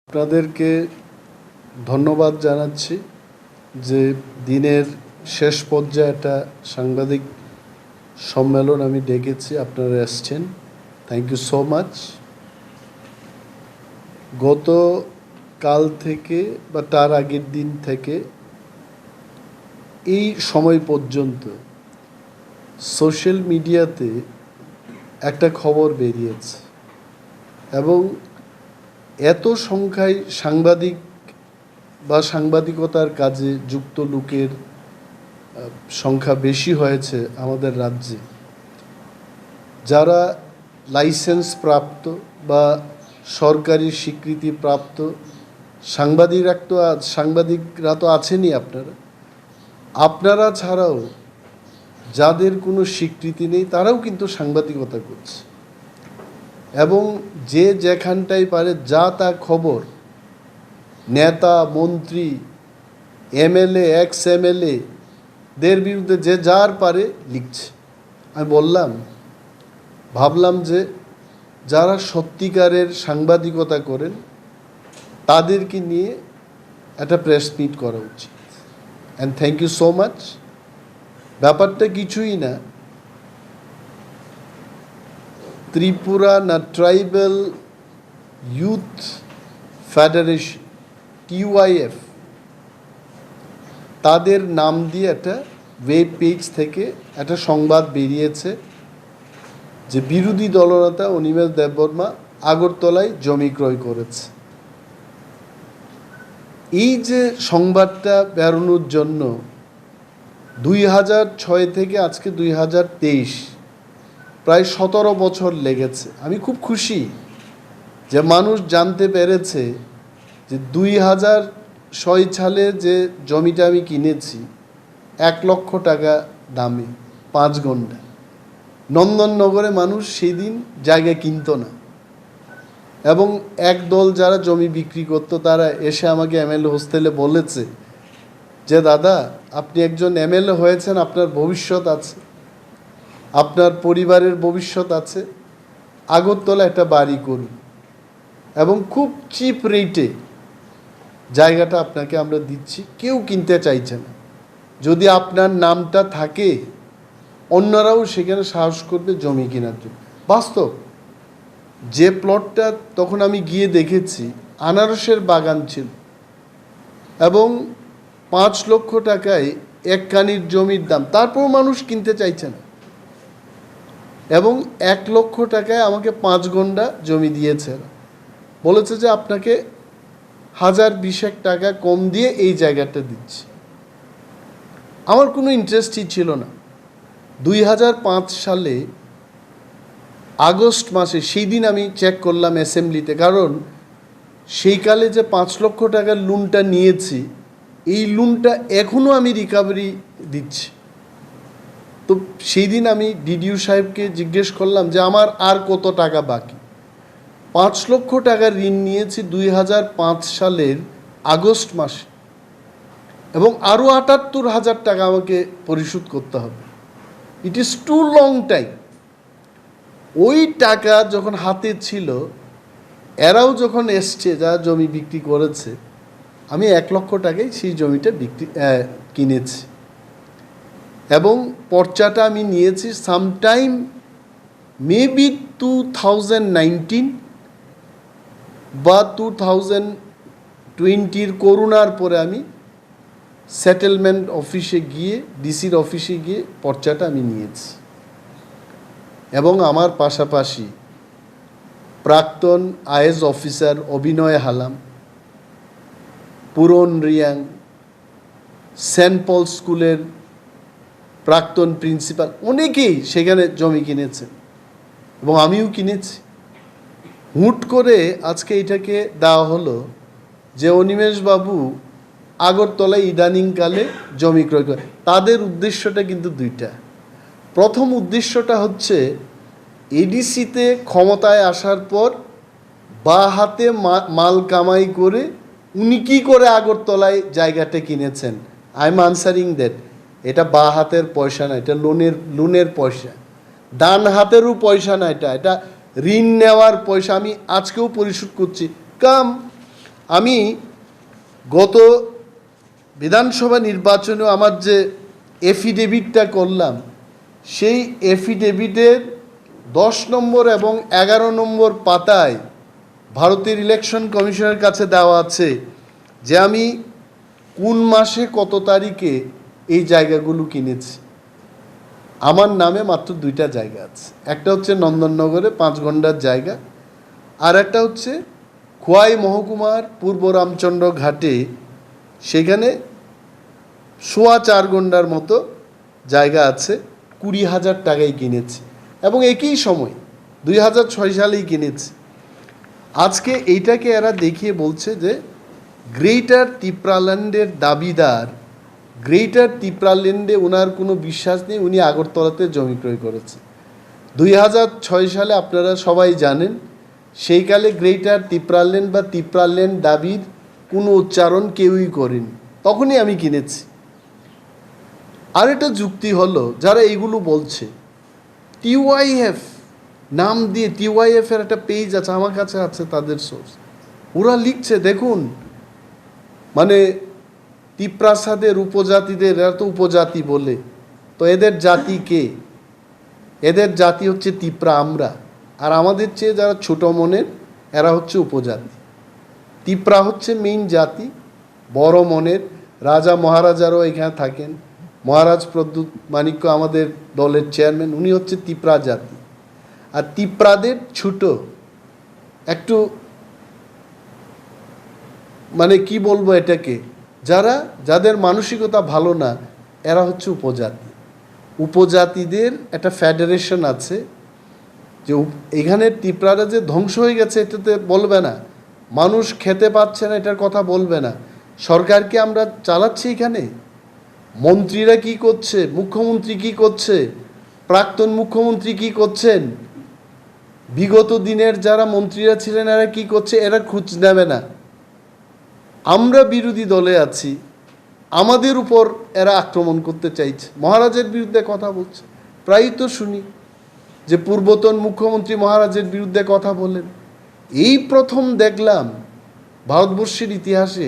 আপনাদেরকে ধন্যবাদ জানাচ্ছি যে দিনের শেষ পর্যায়ে একটা সাংবাদিক সম্মেলন আমি ডেকেছি, আপনারা এসছেন, থ্যাংক ইউ সো মাচ। গত কাল থেকে বা তার আগের দিন থেকে এই সময় পর্যন্ত সোশ্যাল মিডিয়াতে একটা খবর বেরিয়েছে এবং এত সংখ্যায় সাংবাদিক বা সাংবাদিকতার কাজে যুক্ত লোকের সংখ্যা বেশি হয়েছে আমাদের রাজ্যে, যারা লাইসেন্স প্রাপ্ত বা সরকারি স্বীকৃতি প্রাপ্ত সাংবাদিকরা তো আছেনই। আপনারা ছাড়াও যাদের কোনো স্বীকৃতি নেই তারাও কিন্তু সাংবাদিকতা করছে এবং যে যেখানটাই পারে যা তা খবর নেতা মন্ত্রী এমএলএ এক্স এমএলএ দের বিরুদ্ধে যে যার পারে লিখছে। আমি ভাবলাম যে যারা সত্যিকারের সাংবাদিকতা করেন তাদেরকে নিয়ে একটা প্রেস মিট করা উচিত। And thank you so much. ব্যাপারটা কিছুই না, Tripura tribal youth federation TYF তাদের নাম দিয়ে একটা ওয়েব পেজ থেকে একটা সংবাদ বেরিয়েছে যে বিরোধী দলনেতা অনিমেষ দেববর্মা আগরতলায় জমি ক্রয় করেছে। এই যে সংবাদটা বেরোনোর জন্য 2006 থেকে আজকে 2023 প্রায় 17 বছর লেগেছে। আমি খুব খুশি যে মানুষ জানতে পেরেছে যে 2006 সালে যে জমিটা আমি কিনেছি 1 লক্ষ টাকা দামে 5 ঘন্টা। নন্দননগরে মানুষ সেই দিন জায়গা কিনত না এবং একদল যারা জমি বিক্রি করতো তারা এসে আমাকে MLA হোস্টেলে বলেছে যে দাদা, আপনি একজন MLA হয়েছেন, আপনার ভবিষ্যৎ আছে, আপনার পরিবারের ভবিষ্যৎ আছে, আগরতলা একটা বাড়ি করুন এবং খুব চিপ রেটে জায়গাটা আপনাকে আমরা দিচ্ছি, কেউ কিনতে চাইছে না। যদি আপনার নামটা থাকে অন্যরাও সেখানে সাহস করবে জমি কেনার জন্য। বাস্তব, যে প্লটটা তখন আমি গিয়ে দেখেছি আনারসের বাগান ছিল এবং 5 লক্ষ টাকায় এক কানির জমির দাম, তারপর মানুষ কিনতে চাইছে না এবং 1 লক্ষ টাকায় আমাকে 5 ঘন্টা জমি দিয়েছে। বলেছে যে আপনাকে 1020 টাকা কম দিয়ে এই জায়গাটা দিচ্ছি। আমার কোনো ইন্টারেস্টই ছিল না। 2005 সালে আগস্ট মাসে, সেই দিন আমি চেক করলাম অ্যাসেম্বলিতে, কারণ সেই কালে যে 5 লক্ষ টাকার লোনটা নিয়েছি এই লোনটা এখনও আমি রিকভারি দিচ্ছি। তো সেই দিন আমি ডিডিও সাহেবকে জিজ্ঞেস করলাম যে আমার আর কত টাকা বাকি। 5 লক্ষ টাকার ঋণ নিয়েছি 2005 সালের আগস্ট মাসে এবং আরও 78,000 টাকা আমাকে পরিশোধ করতে হবে। It is too long time. ওই টাকা যখন হাতে ছিল, এরাও যখন এসছে যা জমি বিক্রি করেছে, আমি 1 লক্ষ টাকায় সেই জমিটা কিনেছি এবং পর্চাটা আমি নিয়েছি সামটাইম মেবি 2019 বা 2020 করোনার পরে আমি সেটেলমেন্ট অফিসে গিয়ে ডিসির অফিসে গিয়ে পর্চাটা আমি নিয়েছি। এবং আমার পাশাপাশি প্রাক্তন IAS অফিসার অভিনয় হালাম, পুরন রিয়াং, সেন্ট পল স্কুলের প্রাক্তন প্রিন্সিপাল, অনেকেই সেখানে জমি কিনেছেন এবং আমিও কিনেছি। হুট করে আজকে এটাকে দেওয়া হলো যে অনিমেষ বাবু আগরতলায় ইদানিংকালে জমি ক্রয় করে। তাদের উদ্দেশ্যটা কিন্তু দুইটা। প্রথম উদ্দেশ্যটা হচ্ছে এডিসিতে ক্ষমতায় আসার পর বা হাতে মাল কামাই করে উনি কী করে আগরতলায় জায়গাটা কিনেছেন। I am answering that. এটা বা হাতের পয়সা না, এটা লোনের পয়সা। ডান হাতেরও পয়সা না, এটা ঋণ নেওয়ার পয়সা। আমি আজকেও পরিশোধ করছি। কাম আমি গত বিধানসভা নির্বাচনে আমার যে এফিডেভিটটা করলাম, সেই এফিডেভিটের 10 নম্বর এবং 11 নম্বর পাতায় ভারতের ইলেকশন কমিশনের কাছে দেওয়া আছে যে আমি কোন মাসে কত তারিখে এই জায়গাগুলো কিনেছি। আমার নামে মাত্র 2টা জায়গা আছে, একটা হচ্ছে নন্দননগরে 5 ঘন্টার জায়গা, আর একটা হচ্ছে খোয়াই মহকুমার পূর্ব রামচন্দ্র ঘাটে, সেখানে 4.25 ঘন্টার মতো জায়গা আছে, 20,000 টাকায় কিনেছি এবং একই সময় 2006 সালেই কিনেছি। আজকে এইটাকে এরা দেখিয়ে বলছে যে গ্রেটার ত্রিপুরাল্যান্ডের দাবিদার, গ্রেটার ত্রিপুরাল্যান্ডে ওনার কোনো বিশ্বাস নেই, উনি আগরতলাতে জমি ক্রয় করেছে 2006 সালে। আপনারা সবাই জানেন সেইকালে গ্রেটার ত্রিপুরাল্যান্ড বা ত্রিপুরাল্যান্ড দাবির কোনো উচ্চারণ কেউই করেনি, তখনই আমি কিনেছি। আর একটা যুক্তি হলো, যারা এইগুলো বলছে, টিওয়াইএফ নাম দিয়ে, টিওয়াইএফ এর একটা পেজ আছে, আমার কাছে আছে তাদের সোর্স, ওরা লিখছে দেখুন, মানে ত্রিপ্রাসাদের উপজাতিদের, এরা তো উপজাতি বলে, তো এদের জাতি কে? এদের জাতি হচ্ছে ত্রিপুরা, আমরা। আর আমাদের চেয়ে যারা ছোট মনের, এরা হচ্ছে উপজাতি। ত্রিপুরা হচ্ছে মেইন জাতি, বড় মনের। রাজা মহারাজারও এখানে থাকেন, মহারাজ প্রদ্যুৎ মাণিক্য আমাদের দলের চেয়ারম্যান, উনি হচ্ছে ত্রিপুরা জাতি। আর ত্রিপুরাদের ছোট একটু, মানে কি বলবো এটাকে, যাদের মানসিকতা ভালো না, এরা হচ্ছে উপজাতি। উপজাতিদের একটা ফেডারেশন আছে, যে এখানে ত্রিপুরারা যে ধ্বংস হয়ে গেছে এটাতে বলবে না, মানুষ খেতে পাচ্ছে না এটার কথা বলবে না, সরকারকে আমরা চালাচ্ছি এখানে, মন্ত্রীরা কি করছে, মুখ্যমন্ত্রী কি করছে, প্রাক্তন মুখ্যমন্ত্রী কি করছেন, বিগত দিনের যারা মন্ত্রীরা ছিলেন এরা কি করছে, এরা খোঁজ নেবে না। আমরা বিরোধী দলে আছি, আমাদের উপর এরা আক্রমণ করতে চাইছে, মহারাজের বিরুদ্ধে কথা বলছে। প্রায়ই তো শুনি যে পূর্বতন মুখ্যমন্ত্রী মহারাজের বিরুদ্ধে কথা বলেন। এই প্রথম দেখলাম ভারতবর্ষের ইতিহাসে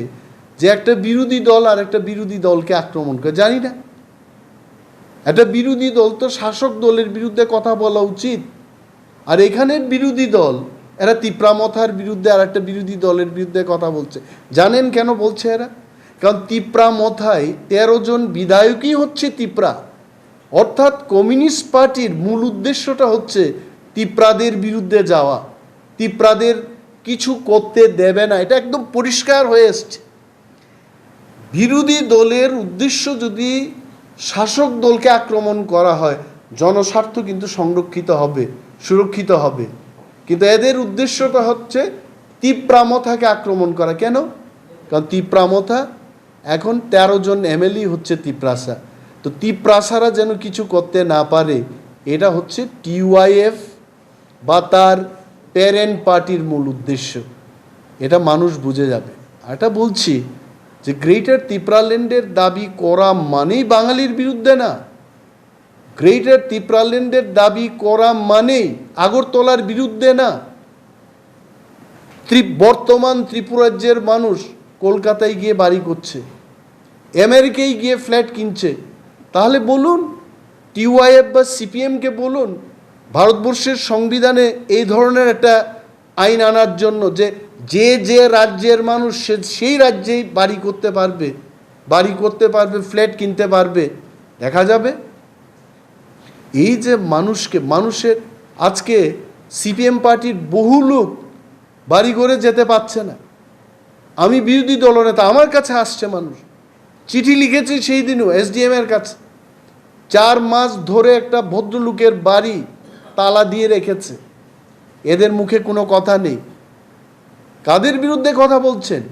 যে একটা বিরোধী দল আর একটা বিরোধী দলকে আক্রমণ করে। জানি না, একটা বিরোধী দল তো শাসক দলের বিরুদ্ধে কথা বলা উচিত, আর এখানের বিরোধী দল এরা ত্রিপুরামথার বিরুদ্ধে আর একটা বিরোধী দলের বিরুদ্ধে কথা বলছে। জানেন কেন বলছে এরা? কারণ ত্রিপুরামথায় 13 জন বিধায়কই হচ্ছে ত্রিপুরা, অর্থাৎ কমিউনিস্ট পার্টির মূল উদ্দেশ্যটা হচ্ছে ত্রিপুরাদের বিরুদ্ধে যাওয়া, ত্রিপুরাদের কিছু করতে দেবে না, এটা একদম পরিষ্কার হয়ে এসছে। বিরোধী দলের উদ্দেশ্য যদি শাসক দলকে আক্রমণ করা হয়, জনস্বার্থ কিন্তু সংরক্ষিত হবে, সুরক্ষিত হবে, কিন্তু এদের উদ্দেশ্যটা হচ্ছে ত্রিপুরামথাকে আক্রমণ করা। কেন? কারণ ত্রিপুরামথা এখন 13 জন এমএলএ হচ্ছে ত্রিপ্রাসা, তো ত্রিপ্রাসারা যেন কিছু করতে না পারে, এটা হচ্ছে টিওয়াইএফ বা তার প্যারেন্ট পার্টির মূল উদ্দেশ্য। এটা মানুষ বুঝে যাবে। আর এটা বলছি যে গ্রেটার ত্রিপুরাল্যান্ডের দাবি করা মানেই বাঙালির বিরুদ্ধে না, গ্রেটার ত্রিপুরাল্যান্ডের দাবি করা মানেই আগরতলার বিরুদ্ধে না। বর্তমান ত্রিপুরাজ্যের মানুষ কলকাতায় গিয়ে বাড়ি করছে, আমেরিকায় গিয়ে ফ্ল্যাট কিনছে, তাহলে বলুন টিওয়াইএফ বা সিপিএমকে বলুন ভারতবর্ষের সংবিধানে এই ধরনের একটা আইন আনার জন্য, যে যে যে রাজ্যের মানুষ সেই রাজ্যেই বাড়ি করতে পারবে, ফ্ল্যাট কিনতে পারবে, দেখা যাবে। এই যে মানুষের আজকে সিপিএম পার্টির বহু লোক বাড়ি করে যেতে পারছে না। আমি বিরোধী দলনেতা, আমার কাছে আসছে মানুষ, চিঠি লিখেছে সেই দিনও এসডিএম এর কাছে, 4 মাস ধরে একটা ভদ্রলোকের বাড়ি তালা দিয়ে রেখেছে, এদের মুখে কোনো কথা নেই। কাদের বিরুদ্ধে কথা বলছেন?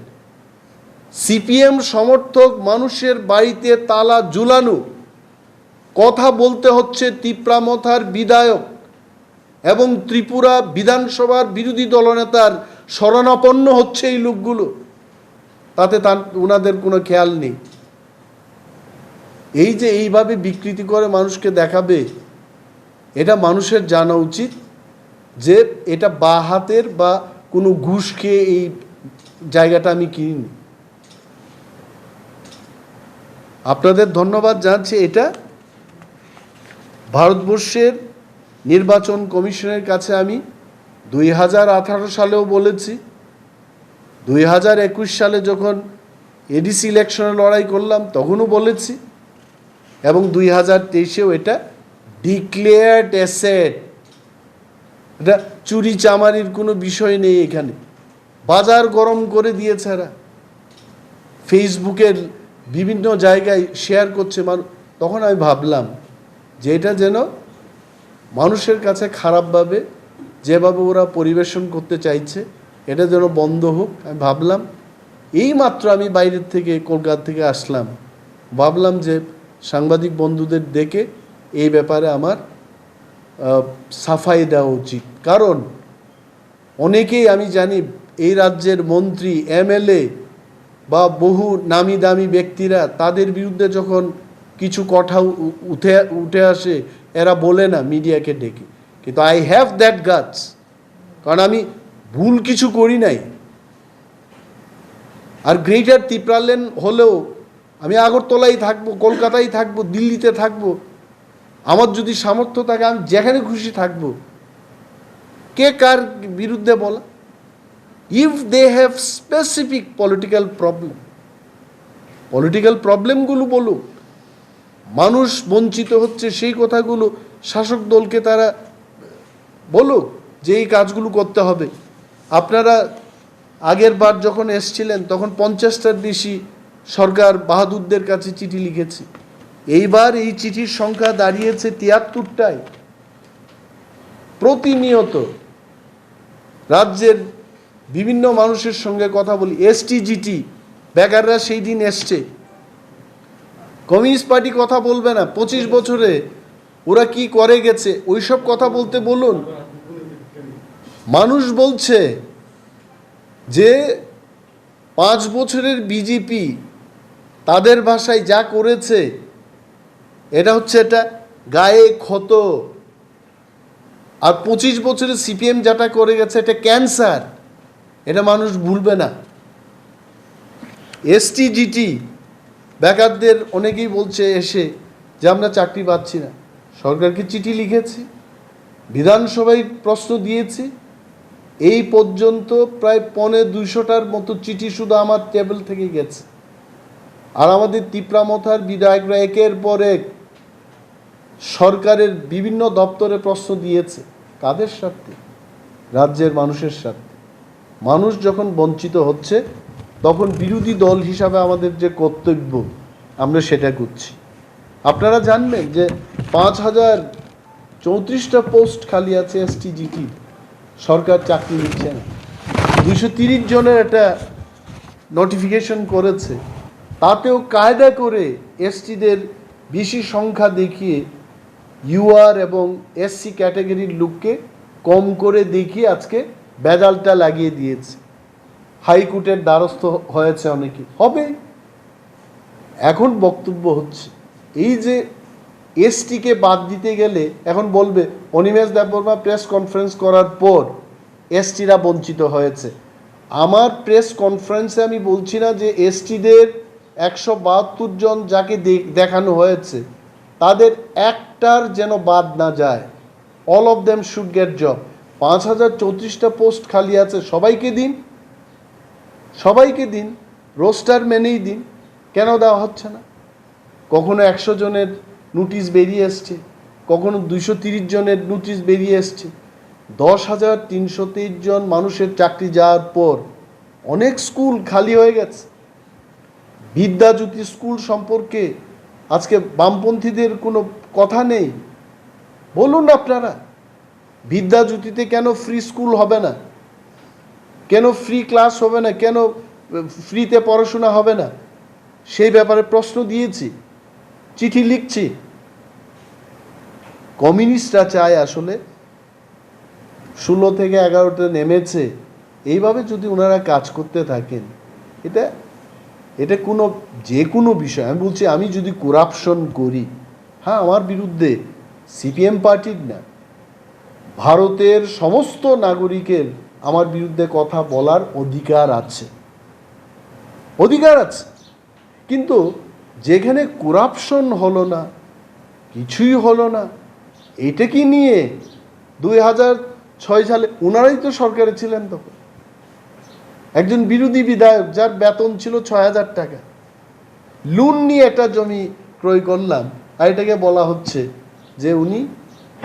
সিপিএম সমর্থক মানুষের বাড়িতে তালা ঝুলানো, কথা বলতে হচ্ছে ত্রিপুরামথার বিধায়ক এবং ত্রিপুরা বিধানসভার বিরোধী দলনেতার শরণাপন্ন হচ্ছে এই লোকগুলো, তাতে ওনাদের কোনো খেয়াল নেই। এই যে এইভাবে বিকৃতি করে মানুষকে দেখাবে, এটা মানুষের জানা উচিত যে এটা বা হাতের বা কোনো ঘুষ খেয়ে এই জায়গাটা আমি কিনিনি। আপনাদের ধন্যবাদ জানাচ্ছি। এটা ভারতবর্ষের নির্বাচন কমিশনের কাছে আমি 2018 সালেও বলেছি, 2021 সালে যখন এডিসি ইলেকশনে লড়াই করলাম তখনও বলেছি, এবং 2023-এও এটা ডিক্লেয়ার্ড অ্যাসেট। এটা চুরি চামারির কোনো বিষয় নেই এখানে। বাজার গরম করে দিয়েছে এরা, ফেসবুকের বিভিন্ন জায়গায় শেয়ার করছে মানুষ। তখন আমি ভাবলাম যে এটা যেন মানুষের কাছে খারাপভাবে যেভাবে ওরা পরিবেশন করতে চাইছে এটা যেন বন্ধ হোক। আমি ভাবলাম, এই মাত্র আমি বাইরের থেকে কলকাতা থেকে আসলাম, ভাবলাম যে সাংবাদিক বন্ধুদের ডেকে এই ব্যাপারে আমার সাফাই দেওয়া উচিত। কারণ অনেকেই আমি জানি এই রাজ্যের মন্ত্রী, এমএলএ বা বহু নামি দামি ব্যক্তিরা, তাদের বিরুদ্ধে যখন কিছু কথা উঠে আসে এরা বলে না মিডিয়াকে ডেকে, কিন্তু আই হ্যাভ দ্যাট গাটস, কারণ আমি ভুল কিছু করি নাই। আর গ্রেটার ত্রিপুরা লেন হলেও আমি আগরতলায় থাকবো, কলকাতায় থাকবো, দিল্লিতে থাকবো, আমার যদি সামর্থ্য থাকে আমি যেখানে খুশি থাকবো। কে কার বিরুদ্ধে বলা? If they have specific political প্রবলেমগুলো বলুক, মানুষ বঞ্চিত হচ্ছে সেই কথাগুলো শাসক দলকে তারা বলুক যে এই কাজগুলো করতে হবে। আপনারা আগের বার যখন এসছিলেন তখন 50টার বেশি সরকার বাহাদুরদের কাছে চিঠি লিখেছি। এইবার এই চিঠির সংখ্যা দাঁড়িয়েছে 73টায়। প্রতিনিয়ত রাজ্যের বিভিন্ন মানুষের সঙ্গে কথা বলি। এসটিজিটি বেকাররা সেই দিন এসছে, কমিউনিস্ট পার্টি কথা বলবে না 25 বছরে ওরা কি করে গেছে ওইসব কথা বলতে বলুন। মানুষ বলছে যে 5 বছরের বিজেপি তাদের ভাষায় যা করেছে এটা হচ্ছে এটা গায়ে ক্ষত, আর 25 বছরের সিপিএম যেটা করে গেছে এটা ক্যান্সার, এটা মানুষ ভুলবে না। এসটিজিটি বেকারদের অনেকেই বলছে এসে যে আমরা চাকরি পাচ্ছি না। সরকারকে চিঠি লিখেছি, বিধানসভায় প্রশ্ন দিয়েছি, এই পর্যন্ত প্রায় 250টার মতো চিঠি শুধু আমার টেবিল থেকে গেছে। আর আমাদের ত্রিপুরামথার বিধায়করা একের পর এক সরকারের বিভিন্ন দপ্তরে প্রশ্ন দিয়েছে। কাদের স্বার্থে? রাজ্যের মানুষের স্বার্থে। মানুষ যখন বঞ্চিত হচ্ছে তখন বিরোধী দল হিসাবে আমাদের যে কর্তব্য আমরা সেটা করছি। আপনারা জানবেন যে 5034টা পোস্ট খালি আছে এসটিজিটি, সরকার চাকরি দিচ্ছে না। 230 জনের একটা নোটিফিকেশন করেছে, তাতেও কায়দা করে এসটিদের বেশি সংখ্যা দেখিয়ে ইউআর এবং এসসি ক্যাটাগরির লোককে কম করে দেখিয়ে আজকে বেজালটা লাগিয়ে দিয়েছে। হাইকোর্টের দ্বারস্থ হয়েছে অনেকে, হবে। এখন বক্তব্য হচ্ছে এই যে এসটিকে বাদ দিতে গেলে এখন বলবে অনিমেষ দেববর্মা প্রেস কনফারেন্স করার পর এসটিরা বঞ্চিত হয়েছে। আমার প্রেস কনফারেন্সে আমি বলছি না যে এসটিদের 172 জন যাকে দেখানো হয়েছে তাদের একটার যেন বাদ না যায়। All of them should get job. 5034টা পোস্ট খালি আছে, সবাইকে দিন, রোস্টার মেনেই দিন। কেন দেওয়া হচ্ছে না? কখনো 100 জনের নোটিশ বেরিয়ে এসছে, কখনো 230 জনের নোটিশ বেরিয়ে এসছে। 10,323 জন মানুষের চাকরি যাওয়ার পর অনেক স্কুল খালি হয়ে গেছে। বিদ্যাজ্যোতি স্কুল সম্পর্কে আজকে বামপন্থীদের কোনো কথা নেই। বলুন আপনারা, বিদ্যাজ্যোতিতে কেন ফ্রি স্কুল হবে না? কেন ফ্রি ক্লাস হবে না? কেন ফ্রিতে পড়াশোনা হবে না? সেই ব্যাপারে প্রশ্ন দিয়েছি, চিঠি লিখছি। কমিউনিস্টরা চায় আসলে 16 থেকে 11তে নেমেছে, এইভাবে যদি ওনারা কাজ করতে থাকেন এটা যে কোনো বিষয়। আমি বলছি, আমি যদি করাপশন করি, হ্যাঁ, আমার বিরুদ্ধে সিপিএম পার্টির না, ভারতের সমস্ত নাগরিকের আমার বিরুদ্ধে কথা বলার অধিকার আছে। অধিকার আছে। কিন্তু যেখানে করাপশন হলো না, কিছুই হলো না, এটা কি নিয়ে 2006 সালে ওনারাই তো সরকারে ছিলেন তখন, একজন বিরোধী বিধায়ক যার বেতন ছিল 6,000 টাকা, লোন নিয়ে একটা জমি ক্রয় করলাম, আর এটাকে বলা হচ্ছে যে উনি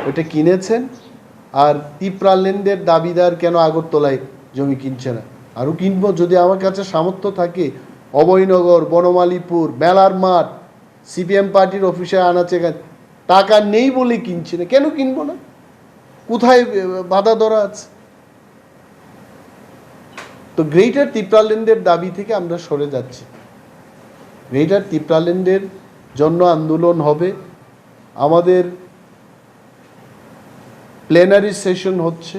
ওইটা কিনেছেন আর ত্রিপুরা ল্যান্ডের দাবিদার কেন আগরতলায় জমি কিনছে না। আরও কিনবো যদি আমার কাছে সামর্থ্য থাকে, অভয়নগর, বনমালীপুর, মেলার মাঠ, সিপিএম পার্টির অফিসে আনাচে টাকা নেই বলে কিনছি না, কেন কিনবো না? কোথায় বাধা ধরা আছে? তো গ্রেটার ত্রিপুরা ল্যান্ডের দাবি থেকে আমরা সরে যাচ্ছি। গ্রেটার ত্রিপুরা ল্যান্ডের জন্য আন্দোলন হবে। আমাদের প্লেনারি সেশন হচ্ছে,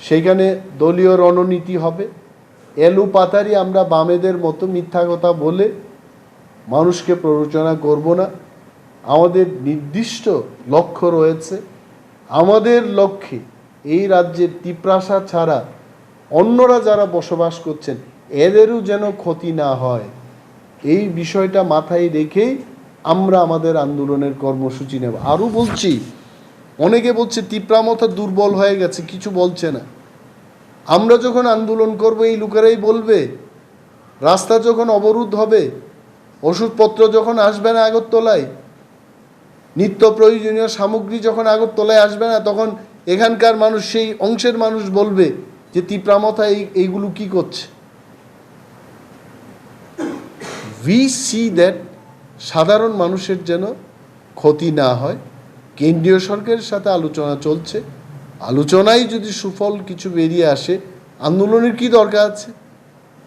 সেখানে দলীয় রণনীতি হবে। এলু পাতারি আমরা বামেদের মতো মিথ্যা কথা বলে মানুষকে প্ররোচনা করব না। আমাদের নির্দিষ্ট লক্ষ্য রয়েছে। আমাদের লক্ষ্যে এই রাজ্যের ত্রিপ্রাসা ছাড়া অন্যরা যারা বসবাস করছেন এদেরও যেন ক্ষতি না হয়, এই বিষয়টা মাথায় রেখেই আমরা আমাদের আন্দোলনের কর্মসূচি নেব। আরও বলছি, অনেকে বলছে ত্রিপ্রামথা দুর্বল হয়ে গেছে, কিছু বলছে না। আমরা যখন আন্দোলন করব এই লোকেরাই বলবে, রাস্তা যখন অবরোধ হবে, ওষুধপত্র যখন আসবে না আগরতলায়, নিত্য প্রয়োজনীয় সামগ্রী যখন আগরতলায় আসবে না, তখন এখানকার মানুষ, সেই অংশের মানুষ বলবে যে ত্রিপ্রামথা এইগুলো কি করছে। উই সি দ্যাট সাধারণ মানুষের যেন ক্ষতি না হয়। কেন্দ্রীয় সরকারের সাথে আলোচনা চলছে, আলোচনায় যদি সুফল কিছু বেরিয়ে আসে, আন্দোলনের কি দরকার আছে?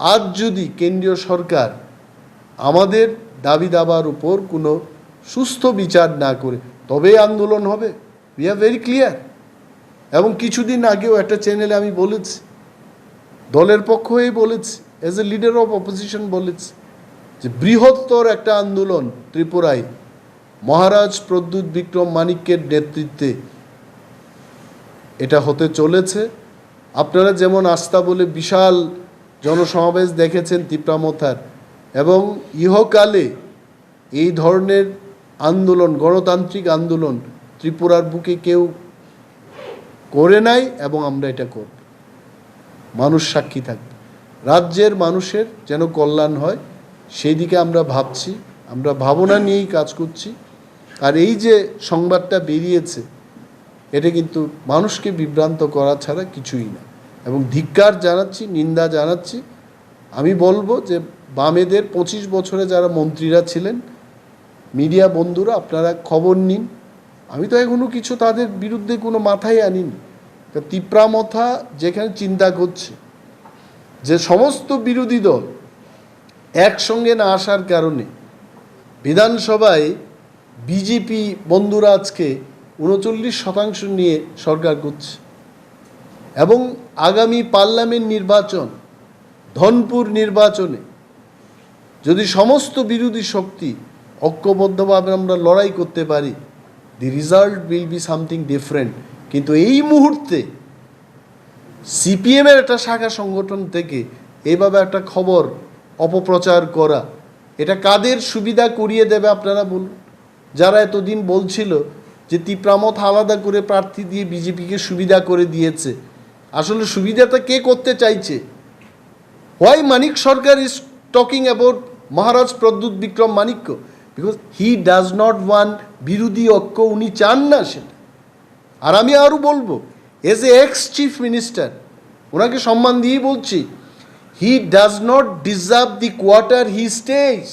আজ যদি কেন্দ্রীয় সরকার আমাদের দাবি দাবার উপর কোনো সুস্থ বিচার না করে, তবে আন্দোলন হবে। We are very clear. এবং কিছুদিন আগেও একটা চ্যানেলে আমি বলেছি, দলের পক্ষ হয়ে বলেছি, as a leader of opposition বলেছি যে বৃহত্তর একটা আন্দোলন ত্রিপুরায় মহারাজ প্রদ্যুৎ বিক্রম মানিক্যের নেতৃত্বে এটা হতে চলেছে। আপনারা যেমন আস্থা বলে বিশাল জনসমাবেশ দেখেছেন ত্রিপ্রামথার, এবং ইহকালে এই ধরনের আন্দোলন, গণতান্ত্রিক আন্দোলন ত্রিপুরার বুকে কেউ করে নাই, এবং আমরা এটা করব। মানুষ সাক্ষী থাকবে। রাজ্যের মানুষের যেন কল্যাণ হয় সেই দিকে আমরা ভাবছি, আমরা ভাবনা নিয়েই কাজ করছি। আর এই যে সংবাদটা বেরিয়েছে, এটা কিন্তু মানুষকে বিভ্রান্ত করা ছাড়া কিছুই না, এবং ধিক্কার জানাচ্ছি, নিন্দা জানাচ্ছি। আমি বলবো যে বামেদের 25 বছরে যারা মন্ত্রীরা ছিলেন, মিডিয়া বন্ধুরা আপনারা খবর নিন। আমি তো এখনও কিছু তাদের বিরুদ্ধে কোনো মাথায় আনিনি। ত্রিপ্রামথা যেখানে চিন্তা করছে যে সমস্ত বিরোধী দল একসঙ্গে না আসার কারণে বিধানসভায় বিজেপি বন্ধুরা আজকে 39% নিয়ে সরকার করছে, এবং আগামী পার্লামেন্ট নির্বাচন, ধনপুর নির্বাচনে যদি সমস্ত বিরোধী শক্তি ঐক্যবদ্ধভাবে আমরা লড়াই করতে পারি, দি result will be something different. কিন্তু এই মুহূর্তে সিপিএমের একটা শাখা সংগঠন থেকে এইভাবে একটা খবর অপপ্রচার করা, এটা কাদের সুবিধা করিয়ে দেবে আপনারা বলুন? যারা এতদিন বলছিল যে ত্রিপ্রামথা আলাদা করে প্রার্থী দিয়ে বিজেপিকে সুবিধা করে দিয়েছে, আসলে সুবিধাটা কে করতে চাইছে? Why Manik Sarkar is talking about Maharaj Pradyot Bikram Manikya? Because he does not want বিরোধী ঐক্য, উনি চান না সেটা। আর আমি আরও বলবো, as a ex chief minister, ওনাকে সম্মান দিয়েই বলছি, he does not deserve the quarter he stage.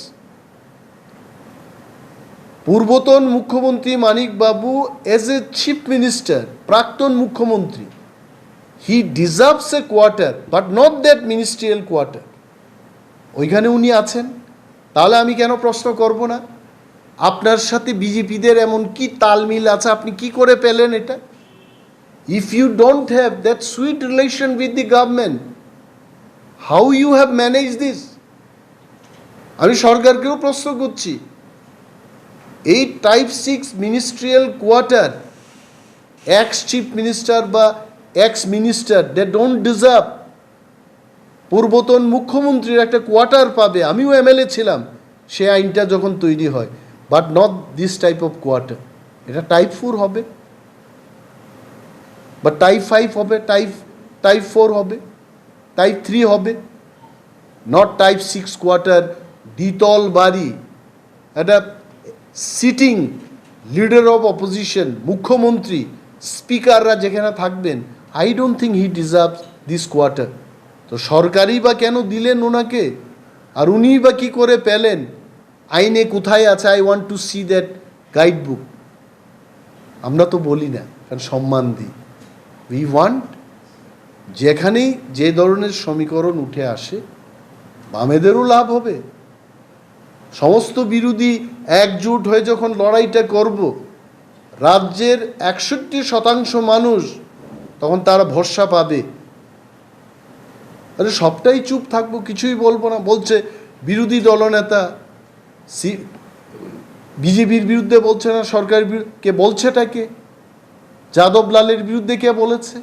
পূর্বতন মুখ্যমন্ত্রী মানিক বাবু এজ এ চিফ মিনিস্টার, প্রাক্তন মুখ্যমন্ত্রী, he deserves a quarter, but not that ministerial quarter. ওইখানে উনি আছেন, তাহলে আমি কেন প্রশ্ন করব না? আপনার সাথে বিজেপিদের এমন কি তালমিল আছে, আপনি কি করে পেলেন এটা? If you don't have that sweet relation with the government, how you have manage this? আমি সরকারকেও প্রশ্ন করছি, এই type 6 ministerial quarter ex chief minister বা ex minister, they don't deserve. পূর্বতন মুখ্যমন্ত্রীর একটা কোয়ার্টার পাবে, আমিও এমএলএ ছিলাম সে আইনটা যখন তৈরি হয়, but not this type of quarter. এটা টাইপ 4 হবে বা টাইপ 5 হবে, টাইপ 4 হবে, টাইপ 3 হবে, নট টাইপ 6 কোয়ার্টার, দ্বিতল বাড়ি। একটা সিটিং লিডার অফ অপোজিশন, মুখ্যমন্ত্রী, স্পিকাররা যেখানে থাকবেন, I don't think he deserve this quarter. তো সরকারই বা কেন দিলেন ওনাকে, আর উনিই বা কী করে পেলেন? আইনে কোথায় আছে? I want to see that guide book. আমরা তো বলি না, কারণ সম্মান দিই। উই ওয়ান্ট, যেখানেই যে ধরনের সমীকরণ উঠে আসে বামেদেরও লাভ হবে, সমস্ত বিরোধী একজোট হয়ে যখন লড়াইটা করব, রাজ্যের 61% মানুষ তখন তারা ভরসা পাবে। আরে সবটাই চুপ থাকবো, কিছুই বলবো না। বলছে বিরোধী দলনেতা বিজেপির বিরুদ্ধে বলছে না, সরকারের বিরুদ্ধে। কে বলছেটা? কে? যাদব লালের বিরুদ্ধে কে বলেছে?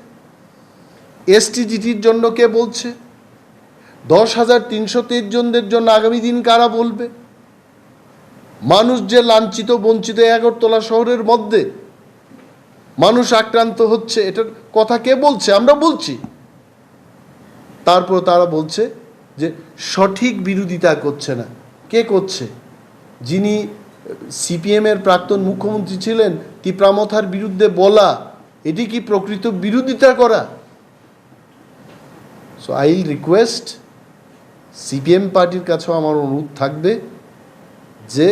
এসটিজিটির জন্য কে বলছে? 10,323 জনদের জন্য আগামী দিন কারা বলবে? মানুষ যে লাঞ্ছিত বঞ্চিত, আগরতলা শহরের মধ্যে মানুষ আক্রান্ত হচ্ছে, এটার কথা কে বলছে? আমরা বলছি। তারপর তারা বলছে যে সঠিক বিরোধিতা করছে না। কে করছে? যিনি সিপিএমের প্রাক্তন মুখ্যমন্ত্রী ছিলেন, তিপ্রামথার বিরুদ্ধে বলা, এটি কি প্রকৃত বিরোধিতা করা? So I will request, CPM পার্টির কাছেও আমার অনুরোধ থাকবে যে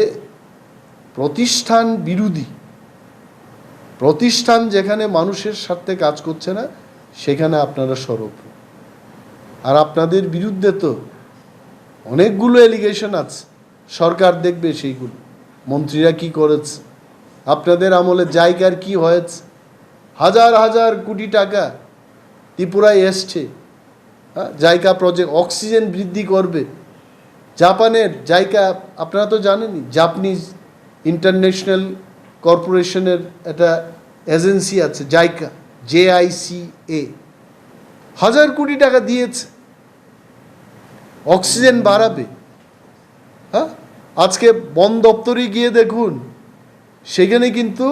প্রতিষ্ঠান বিরোধী, প্রতিষ্ঠান যেখানে মানুষের স্বার্থে কাজ করছে না সেখানে আপনারা সরব। আর আপনাদের বিরুদ্ধে তো অনেকগুলো এলিগেশন আছে, সরকার দেখবে সেইগুলো। মন্ত্রীরা কি করেছে, আপনাদের আমলে জায়গার কি হয়েছে, হাজার হাজার কোটি টাকা ত্রিপুরায় এসছে। জায়গা প্রজেক্ট, অক্সিজেন বৃদ্ধি করবে। জাপানের জায়গা আপনারা তো জানেনই, জাপানিজ ইন্টারন্যাশনাল কর্পোরেশনের একটা এজেন্সি আছে জাইকা, JICA, হাজার কোটি টাকা দিয়েছে, অক্সিজেন বাড়াবে। হ্যাঁ, আজকে বন দপ্তরে গিয়ে দেখুন, সেখানে কিন্তু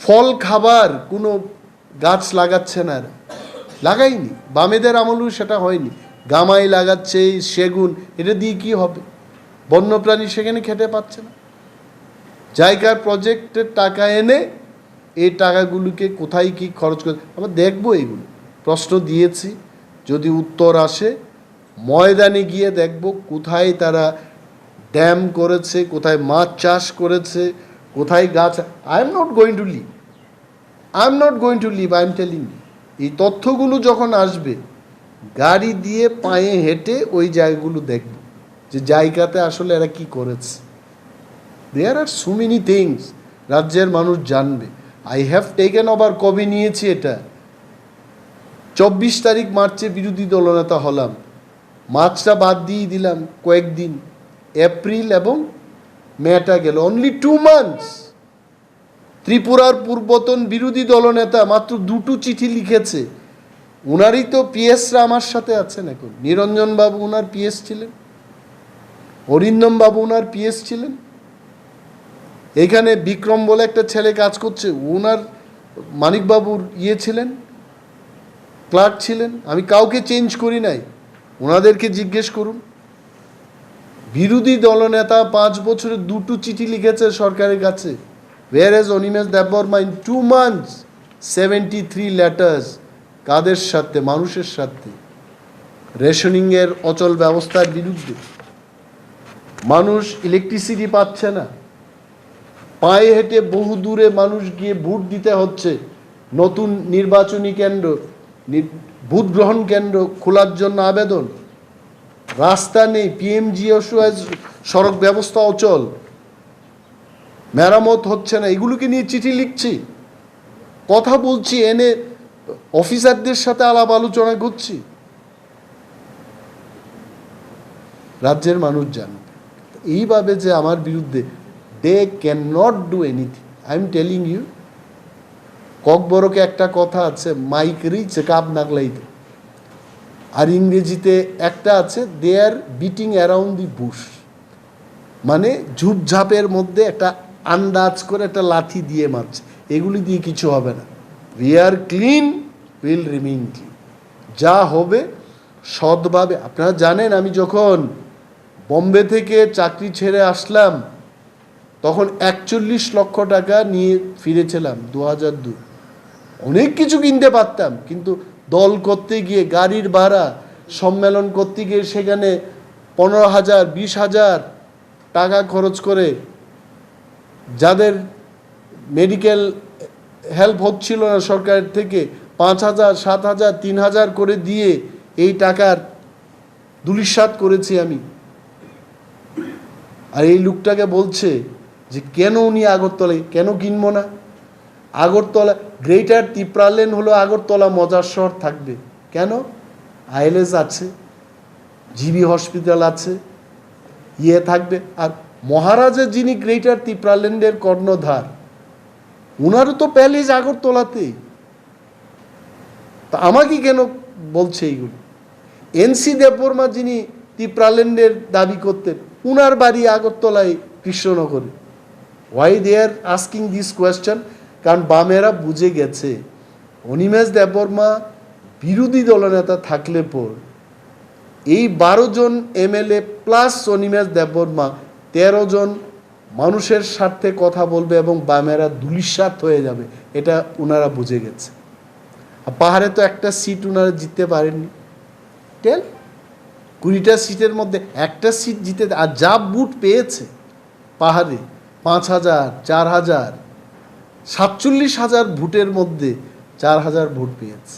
ফল খাবার কোনো গাছ লাগাচ্ছে না, লাগাইনি। বামেদের আমলেও সেটা হয়নি। গামাই লাগাচ্ছে, সেগুন, এটা দিয়ে কি হবে? বন্যপ্রাণী সেখানে খেতে পাচ্ছে না। জায়গার প্রজেক্টের টাকা এনে এই টাকাগুলোকে কোথায় কি খরচ করে আমরা দেখবো। এইগুলো প্রশ্ন দিয়েছি, যদি উত্তর আসে ময়দানে গিয়ে দেখব কোথায় তারা ড্যাম করেছে, কোথায় মাছ চাষ করেছে, কোথায় গাছ। I am not going to leave, I am telling you. এই তথ্যগুলো যখন আসবে, গাড়ি দিয়ে পায়ে হেঁটে ওই জায়গাগুলো দেখব, যে জায়গাতে আসলে এরা কি করেছে। দেয়ার আর সো মেনি থিংস রাজ্যের মানুষ জানবে। I have taken over. কবে নিয়েছি এটা? 24 তারিখ মার্চে বিরোধী দলনেতা হলাম, মার্চটা বাদ দিয়ে দিলাম কয়েকদিন, এপ্রিল এবং মেটা গেল, অনলি 2 months। ত্রিপুরার পূর্বতন বিরোধী দলনেতা মাত্র 2টো চিঠি লিখেছে। উনারই তো পিএসরা আমার সাথে আছেন এখন। নিরঞ্জন বাবু উনার পিএস ছিলেন, অরিন্দম বাবু উনার পিএস ছিলেন। এখানে বিক্রম বলে একটা ছেলে কাজ করছে, উনার মানিকবাবুর ছিলেন, ক্লার্ক ছিলেন। আমি কাউকে চেঞ্জ করি নাই, ওনাদেরকে জিজ্ঞেস করুন। বিরোধী দলনেতা 5 বছরে 2টো চিঠি লিখেছে সরকারের কাছে। whereas Animesh Debbarma in 2 months 73 letters। কাদের সাথে? মানুষের সাথে। রেশনিংয়ের অচল ব্যবস্থার বিরুদ্ধে। মানুষ ইলেকট্রিসিটি পাচ্ছে না, পায়ে হেঁটে বহু দূরে মানুষ গিয়ে ভোট দিতে হচ্ছে। নতুন নির্বাচনী কেন্দ্র, ভোট গ্রহণ কেন্দ্র খোলার জন্য আবেদন, রাস্তা নেই, PMGSY সড়ক ব্যবস্থা অচল, মেরামত হচ্ছে না। এগুলোকে নিয়ে চিঠি লিখছি, কথা বলছি, এনে অফিসারদের সাথে আলাপ আলোচনা করছি। রাজ্যের মানুষ জানে এইভাবে যে আমার বিরুদ্ধে they can not do anything. I am telling you. ককবরকে একটা কথা আছে, মাইক রিচ কাপ নাগলাইতে। আর ইংরেজিতে একটা আছে, they are beating around the bush, মানে ঝুপঝাপের মধ্যে একটা আন্দাজ করে একটা লাথি দিয়ে মারছে। এগুলি দিয়ে কিছু হবে না। We are clean, will remain clean. যা হবে সৎভাবে। আপনারা জানেন আমি যখন বম্বে থেকে চাকরি ছেড়ে আসলাম তখন 41 লক্ষ টাকা নিয়ে ফিরেছিলাম 2002। অনেক কিছু কিনতে পারতাম, কিন্তু দল করতে গিয়ে, গাড়ির ভাড়া, সম্মেলন করতে গিয়ে সেখানে 15,000 20,000 টাকা খরচ করে, যাদের মেডিকেল হেল্প হচ্ছিল না সরকারের থেকে 5,000 7,000 3,000 করে দিয়ে এই টাকার দুলিশাত করেছি আমি। আর এই লোকটাকে বলছে যে কেন উনি আগরতলায়, কেন কিনবো না? আগরতলা গ্রেটার ত্রিপুরা লেন হলো আগরতলা মজার শহর থাকবে কেন? আইএলএস আছে, জিবি হসপিটাল আছে, ইয়ে থাকবে। আর মহারাজের যিনি গ্রেটার ত্রিপুরা ল্যান্ডের কর্ণধার, উনারও তো প্যালেস আগরতলাতেই। তা আমাকে কেন বলছে এইগুলো? এনসি দেববর্মা যিনি ত্রিপুরা ল্যান্ডের দাবি করতেন, উনার বাড়ি আগরতলায় কৃষ্ণনগরে। Why they are asking this question? কারণ বামেরা বুঝে গেছে অনিমেষ দেববর্মা বিরোধী দলনেতা থাকলে পর এই 12 জন এমএলএ প্লাস অনিমেষ দেববর্মা 13 জন মানুষের স্বার্থে কথা বলবে এবং বামেরা ধূলিসাৎ হয়ে যাবে, এটা ওনারা বুঝে গেছে। আর পাহাড়ে তো একটা সিট ওনারা জিততে পারেননি। 20টা সিটের মধ্যে একটা সিট জিতে, আর যা বুট পেয়েছে পাহাড়ে 5,000 4,000 47,000 ভোটের মধ্যে 4,000 ভোট পেয়েছে,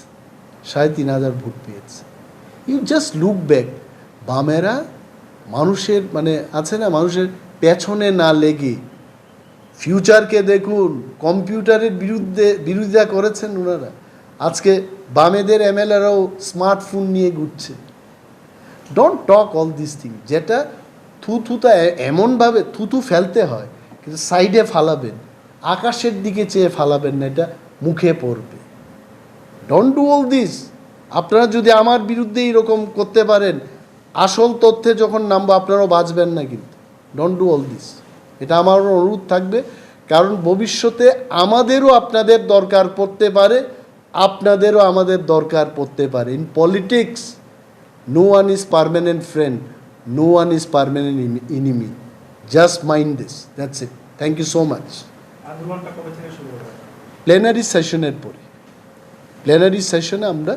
3,500 ভোট পেয়েছে। You just look back. বামেরা মানুষের মানে আছে না, মানুষের পেছনে না লেগে ফিউচারকে দেখুন। কম্পিউটারের বিরোধিতা করেছেন ওনারা। আজকে বামেদের এমএলএরাও স্মার্টফোন নিয়ে ঘুরছে। Don't talk all this thing. যেটা থুথুটা এমনভাবে থুথু ফেলতে হয়, কিন্তু সাইডে ফালাবেন, আকাশের দিকে চেয়ে ফালাবেন না, এটা মুখে পড়বে। Don't do all this. আপনারা যদি আমার বিরুদ্ধে এরকম করতে পারেন, আসল তথ্যে যখন নামবো আপনারাও বাঁচবেন না। কিন্তু ডোন্ট ডু অল দিস, এটা আমার অনুরোধ থাকবে। কারণ ভবিষ্যতে আমাদেরও আপনাদের দরকার পড়তে পারে, আপনাদেরও আমাদের দরকার পড়তে পারে। In politics no one is permanent friend, no one is permanent enemy. Just mind this, that's it. Thank you so much. Plenary সেশনের পরে, প্লেনারি সেশনে আমরা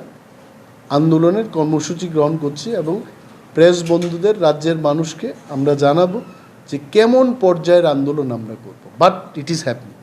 আন্দোলনের কর্মসূচি গ্রহণ করছি এবং প্রেস বন্ধুদের, রাজ্যের মানুষকে আমরা জানাবো যে কেমন পর্যায়ের আন্দোলন আমরা করব। But it is happening.